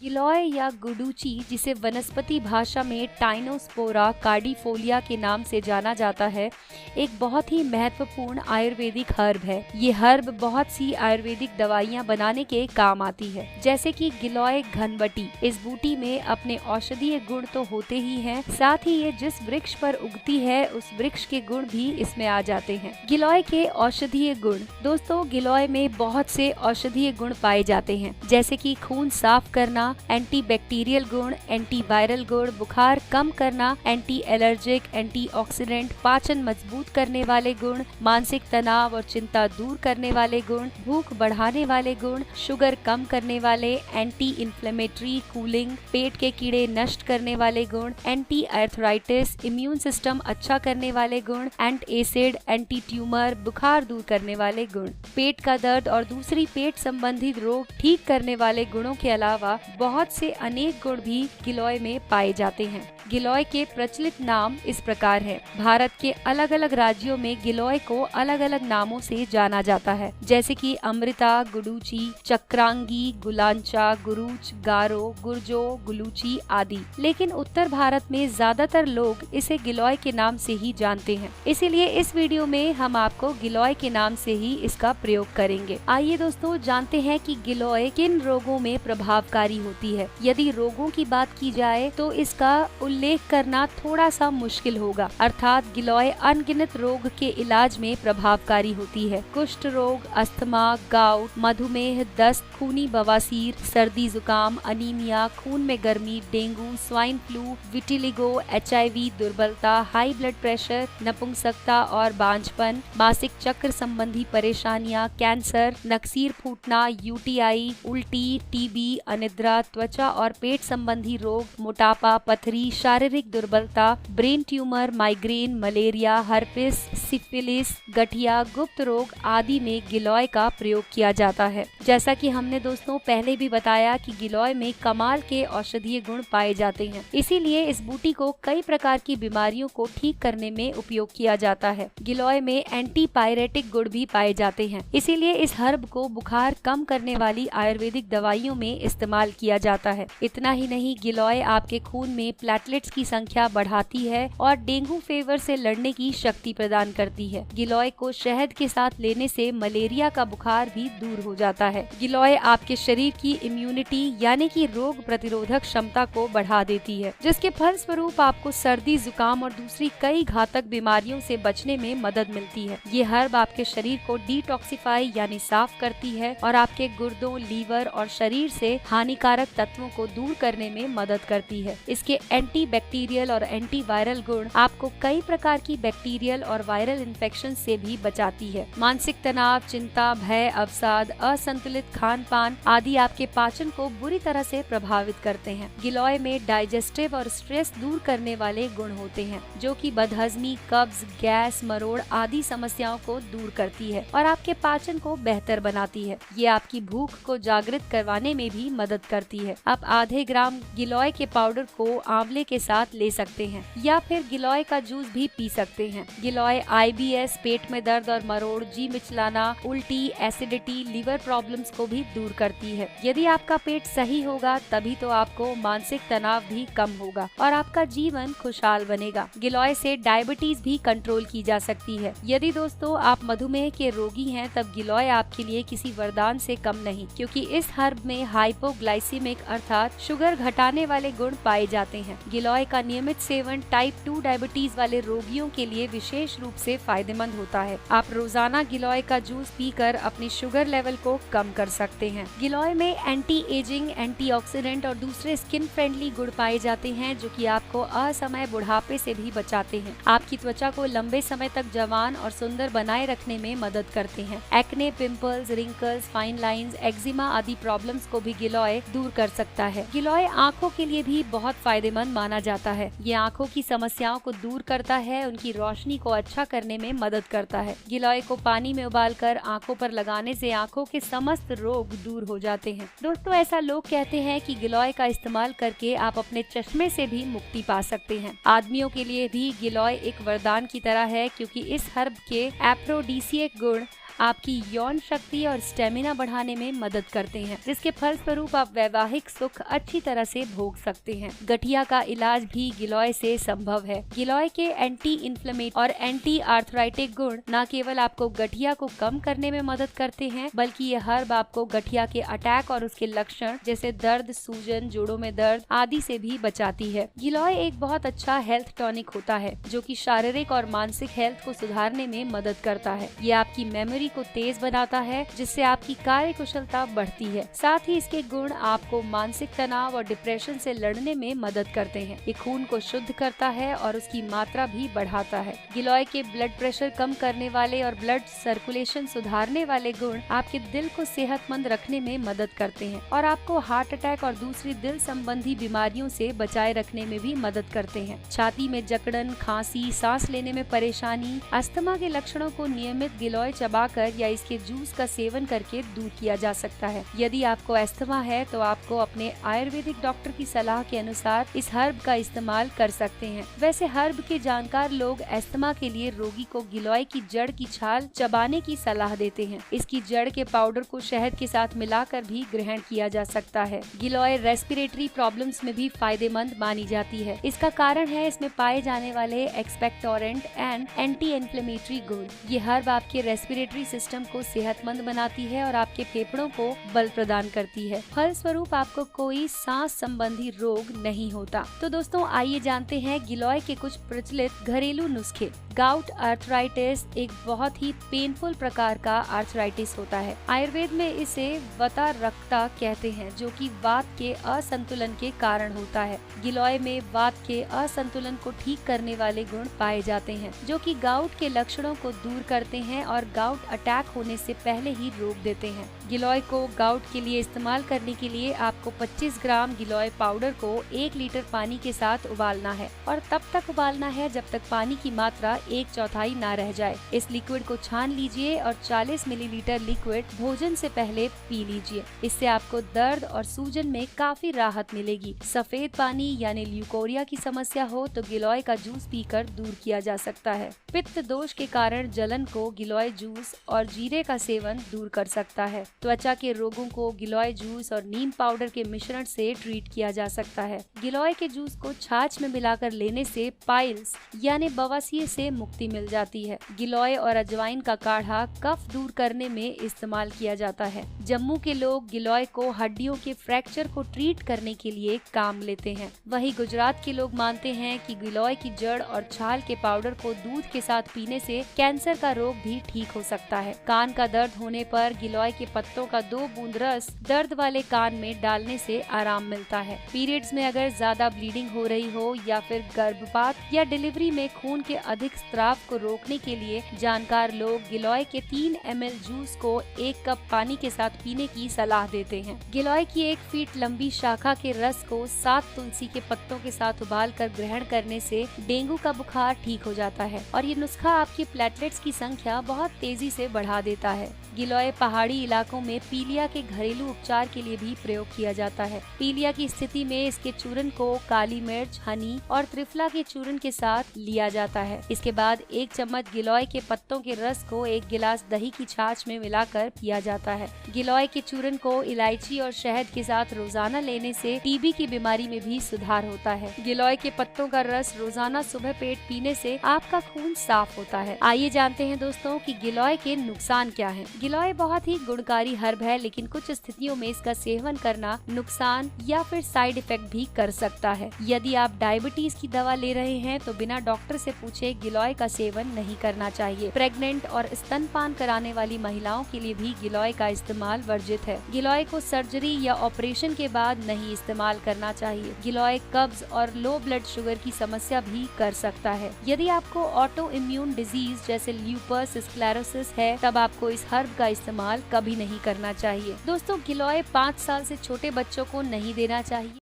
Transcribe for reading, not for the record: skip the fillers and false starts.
गिलोय या गुडुची, जिसे वनस्पति भाषा में टाइनोस्पोरा कार्डिफोलिया के नाम से जाना जाता है, एक बहुत ही महत्वपूर्ण आयुर्वेदिक हर्ब है। ये हर्ब बहुत सी आयुर्वेदिक दवाइयाँ बनाने के काम आती है, जैसे कि गिलोय घनवटी। इस बूटी में अपने औषधीय गुण तो होते ही हैं, साथ ही ये जिस वृक्ष पर उगती है उस वृक्ष के गुण भी इसमें आ जाते हैं। गिलोय के औषधीय गुण। दोस्तों, गिलोय में बहुत से औषधीय गुण पाए जाते हैं, जैसे कि खून साफ करना, एंटीबैक्टीरियल गुण, एंटीवायरल गुण, बुखार कम करना, एंटी एलर्जिक, एंटीऑक्सीडेंट, पाचन मजबूत करने वाले गुण, मानसिक तनाव और चिंता दूर करने वाले गुण, भूख बढ़ाने वाले गुण, शुगर कम करने वाले, एंटी इन्फ्लेमेटरी, कूलिंग, पेट के कीड़े नष्ट करने वाले गुण, एंटी आर्थराइटिस, इम्यून सिस्टम अच्छा करने वाले गुण, एंटी एसिड, एंटी ट्यूमर, बुखार दूर करने वाले गुण, पेट का दर्द और दूसरी पेट संबंधित रोग ठीक करने वाले गुणों के अलावा बहुत से अनेक गुण भी गिलोय में पाए जाते हैं। गिलोय के प्रचलित नाम इस प्रकार है। भारत के अलग अलग राज्यों में गिलोय को अलग अलग नामों से जाना जाता है, जैसे कि अमृता, गुडुची, चक्रांगी, गुलांचा, गुरुच, गारो, गुर्जो, गुलूची आदि। लेकिन उत्तर भारत में ज्यादातर लोग इसे गिलोय के नाम से ही जानते हैं, इसीलिए इस वीडियो में हम आपको गिलोय के नाम से ही इसका प्रयोग करेंगे। आइए दोस्तों, जानते हैं कि गिलोय किन रोगों में प्रभावकारी होती है। यदि रोगों की बात की जाए तो इसका उल्लेख करना थोड़ा सा मुश्किल होगा, अर्थात गिलोय अनगिनत रोग के इलाज में प्रभावकारी होती है। कुष्ठ रोग, अस्थमा, गाउट, मधुमेह, दस्त, खूनी बवासीर, सर्दी जुकाम, अनीमिया, खून में गर्मी, dengue, swine flu, vitiligo, HIV, दुर्बलता, हाई ब्लड प्रेशर, नपुंसकता और बांझपन, मासिक चक्र संबंधी परेशानियां, कैंसर, नक्सीर फूटना, UTI, उल्टी, TB, अनिद्रा, त्वचा और पेट संबंधी रोग, मोटापा, पथरी, शारीरिक दुर्बलता, brain tumour, migraine, malaria, herpes, syphilis, गठिया, गुप्त रोग आदि में गिलोय का प्रयोग किया जाता है। जैसा कि हमने दोस्तों पहले भी बताया कि गिलोय में कमाल के औषधीय गुण पाए जाते हैं, इसीलिए इस बूटी को कई प्रकार की बीमारियों को ठीक करने में उपयोग किया जाता है। गिलोय में एंटीपायरेटिक गुण भी पाए जाते हैं, इसीलिए इस हर्ब को बुखार कम करने वाली आयुर्वेदिक दवाइयों में इस्तेमाल किया जाता है। इतना ही नहीं, गिलोय आपके खून में प्लेटलेट्स की संख्या बढ़ाती है और डेंगू फीवर से लड़ने की शक्ति प्रदान करती है। गिलोय को शहद के साथ लेने से मलेरिया का बुखार भी दूर हो जाता है। गिलोय आपके शरीर की इम्यूनिटी यानी कि रोग प्रतिरोधक क्षमता को बढ़ा देती है, जिसके फलस्वरूप आपको सर्दी, जुकाम और दूसरी कई घातक बीमारियों से बचने में मदद मिलती है। ये हर्ब आपके शरीर को डिटॉक्सिफाई यानी साफ करती है और आपके गुर्दों, लीवर और शरीर से हानिकारक तत्वों को दूर करने में मदद करती है। इसके एंटीबैक्टीरियल और एंटीवायरल गुण आपको कई प्रकार की बैक्टीरियल और वायरल इन्फेक्शन से भी बचाती है। मानसिक तनाव, चिंता, भय, अवसाद, असंतुलित खान पान आदि आपके पाचन को बुरी तरह से प्रभावित करते हैं। गिलोय में डाइजेस्टिव और स्ट्रेस दूर करने वाले गुण होते हैं, जो कि बदहजमी, कब्ज, गैस, मरोड़ आदि समस्याओं को दूर करती है और आपके पाचन को बेहतर बनाती है। ये आपकी भूख को जागृत करवाने में भी मदद करती है। आप आधे ग्राम गिलोय के पाउडर को आंवले के साथ ले सकते हैं या फिर गिलोय का जूस भी पी सकते हैं। गिलोय IBS, पेट में दर्द और मरोड़, जी मिचलाना, उल्टी, एसिडिटी, लीवर प्रॉब्लम्स को भी दूर करती है। यदि आपका पेट सही होगा तभी तो आपको मानसिक तनाव भी कम होगा और आपका जीवन खुशहाल बनेगा। गिलोय से डायबिटीज भी कंट्रोल की जा सकती है। यदि दोस्तों आप मधुमेह के रोगी हैं तब गिलोय आपके लिए किसी वरदान से कम नहीं, क्योंकि इस हर्ब में हाइपोग्लाइसीमिक अर्थात शुगर घटाने वाले गुण पाए जाते हैं। गिलोय का नियमित सेवन टाइप 2 डायबिटीज वाले रोगियों के लिए विशेष रूप से फायदेमंद होता है। आप रोजाना गिलोय का जूस पीकर अपनी शुगर लेवल को कम कर सकते हैं। गिलोय में एंटी एजिंग, एंटीऑक्सीडेंट और दूसरे स्किन फ्रेंडली गुण पाए जाते हैं, जो कि आपको असमय बुढ़ापे से भी बचाते हैं। आपकी त्वचा को लंबे समय तक जवान और सुंदर बनाए रखने में मदद करते हैं। Acne, pimples, wrinkles, fine lines, eczema आदि प्रॉब्लम्स को भी गिलोय दूर कर सकता है। गिलोय आंखों के लिए भी बहुत फायदेमंद माना जाता है। ये आंखों की समस्याओं को दूर करता है, उनकी रोशनी को अच्छा करने में मदद करता है। गिलोय को पानी में उबालकर आंखों पर लगाने से आंखों के समस्त रोग दूर हो जाते हैं। दोस्तों, ऐसा लोग कहते हैं कि गिलोय का इस्तेमाल करके आप अपने चश्मे से भी मुक्ति पा सकते हैं। आदमियों के लिए भी गिलोय एक वरदान की तरह है, क्योंकि इस हर्ब के एफ्रोडीसियक गुण आपकी यौन शक्ति और स्टेमिना बढ़ाने में मदद करते हैं, जिसके फलस्वरूप आप वैवाहिक सुख अच्छी तरह से भोग सकते हैं। गठिया का इलाज भी गिलोय से संभव है। गिलोय के एंटी इन्फ्लेमेटरी और एंटी आर्थराइटिक गुण न केवल आपको गठिया को कम करने में मदद करते हैं, बल्कि ये हर्ब आपको गठिया के अटैक और उसके लक्षण जैसे दर्द, सूजन, जोड़ों में दर्द आदि से भी बचाती है। गिलोय एक बहुत अच्छा हेल्थ टॉनिक होता है जो कि शारीरिक और मानसिक हेल्थ को सुधारने में मदद करता है। ये आपकी मेमोरी को तेज बनाता है, जिससे आपकी कार्य कुशलता बढ़ती है। साथ ही इसके गुण आपको मानसिक तनाव और डिप्रेशन से लड़ने में मदद करते हैं। ये खून को शुद्ध करता है और उसकी मात्रा भी बढ़ाता है। गिलोय के ब्लड प्रेशर कम करने वाले और ब्लड सर्कुलेशन सुधारने वाले गुण आपके दिल को सेहतमंद रखने में मदद करते हैं और आपको हार्ट अटैक और दूसरी दिल संबंधी बीमारियों से बचाए रखने में भी मदद करते हैं। छाती में जकड़न, खांसी, सांस लेने में परेशानी, अस्थमा के लक्षणों को नियमित गिलोय चबाकर या इसके जूस का सेवन करके दूर किया जा सकता है। यदि आपको अस्थमा है तो आपको अपने आयुर्वेदिक डॉक्टर की सलाह के अनुसार इस हर्ब का इस्तेमाल कर सकते हैं। वैसे हर्ब के जानकार लोग अस्थमा के लिए रोगी को गिलोय की जड़ की छाल चबाने की सलाह देते हैं। इसकी जड़ के पाउडर को शहद के साथ मिलाकर भी ग्रहण किया जा सकता है। गिलोय रेस्पिरेटरी प्रॉब्लम्स में भी फायदेमंद मानी जाती है। इसका कारण है इसमें पाए जाने वाले एक्सपेक्टोरेंट एंड एंटी इन्फ्लेमेटरी गुण। ये हर्ब आपके रेस्पिरेटरी सिस्टम को सेहतमंद बनाती है और आपके फेफड़ों को बल प्रदान करती है। फलस्वरूप आपको कोई सांस संबंधी रोग नहीं होता। तो दोस्तों आइए जानते हैं गिलोय के कुछ प्रचलित घरेलू नुस्खे। गाउट आर्थराइटिस एक बहुत ही पेनफुल प्रकार का आर्थराइटिस होता है। आयुर्वेद में इसे वता रक्ता कहते हैं, जो कि वात के असंतुलन के कारण होता है। गिलोय में वात के असंतुलन को ठीक करने वाले गुण पाए जाते हैं, जो कि गाउट के लक्षणों को दूर करते हैं और गाउट अटैक होने से पहले ही रोक देते हैं। गिलोय को गाउट के लिए इस्तेमाल करने के लिए आपको 25 ग्राम गिलोय पाउडर को 1 लीटर पानी के साथ उबालना है और तब तक उबालना है जब तक पानी की मात्रा 1/4 ना रह जाए। इस लिक्विड को छान लीजिए और 40 मिलीलीटर लिक्विड भोजन से पहले पी लीजिए। इससे आपको दर्द और सूजन में काफी राहत मिलेगी। सफेद पानी यानी ल्यूकोरिया की समस्या हो तो गिलोय का जूस पीकर दूर किया जा सकता है। पित्त दोष के कारण जलन को गिलोय जूस और जीरे का सेवन दूर कर सकता है। त्वचा के रोगों को गिलोय जूस और नीम पाउडर के मिश्रण से ट्रीट किया जा सकता है। गिलोय के जूस को छाछ में मिलाकर लेने से पाइल्स यानी बवासीर से मुक्ति मिल जाती है। गिलोय और अजवाइन का काढ़ा कफ दूर करने में इस्तेमाल किया जाता है। जम्मू के लोग गिलोय को हड्डियों के फ्रैक्चर को ट्रीट करने के लिए काम लेते हैं। वहीं गुजरात के लोग मानते हैं कि गिलोय की जड़ और छाल के पाउडर को दूध के साथ पीने से कैंसर का रोग भी ठीक हो सकता है। कान का दर्द होने पर गिलोय के पत्तों का 2 बूंद रस दर्द वाले कान में डालने से आराम मिलता है। पीरियड्स में अगर ज्यादा ब्लीडिंग हो रही हो या फिर गर्भपात या डिलीवरी में खून के अधिक स्त्राव को रोकने के लिए जानकार लोग गिलोय के 3 ml जूस को 1 कप पानी के साथ पीने की सलाह देते हैं। गिलोय की 1 फीट लंबी शाखा के रस को 7 तुलसी के पत्तों के साथ उबालकर ग्रहण करने से डेंगू का बुखार ठीक हो जाता है और ये नुस्खा आपकी प्लेटलेट्स की संख्या बहुत तेजी से बढ़ा देता है। गिलोय पहाड़ी इलाकों में पीलिया के घरेलू उपचार के लिए भी प्रयोग किया जाता है। पीलिया की स्थिति में इसके चूर्ण को काली मिर्च, हनी और त्रिफला के चूर्ण के साथ लिया जाता है। इसके बाद 1 चम्मच गिलोय के पत्तों के रस को 1 गिलास दही की छाछ में मिलाकर पिया जाता है। गिलोय के चूर्ण को इलायची और शहद के साथ रोजाना लेने से टीबी की बीमारी में भी सुधार होता है। गिलोय के पत्तों का रस रोजाना सुबह पेट पीने से आपका खून साफ होता है। आइए जानते हैं दोस्तों कि गिलोय के नुकसान क्या हैं। गिलोय बहुत ही गुणकारी हर्ब है, लेकिन कुछ स्थितियों में इसका सेवन करना नुकसान या फिर साइड इफेक्ट भी कर सकता है। यदि आप डायबिटीज की दवा ले रहे हैं तो बिना डॉक्टर से पूछे गिलोय का सेवन नहीं करना चाहिए। प्रेग्नेंट और स्तनपान कराने वाली महिलाओं के लिए भी गिलोय का इस्तेमाल वर्जित है। गिलोय को सर्जरी या ऑपरेशन के बाद नहीं इस्तेमाल करना चाहिए। गिलोय कब्ज और लो ब्लड शुगर की समस्या भी कर सकता है। यदि आपको ऑटो इम्यून डिजीज जैसे ल्यूपस स्क्लेरोसिस है तब आपको इस हर्ब का इस्तेमाल कभी नहीं करना चाहिए। दोस्तों गिलोय 5 साल से छोटे बच्चों को नहीं देना चाहिए।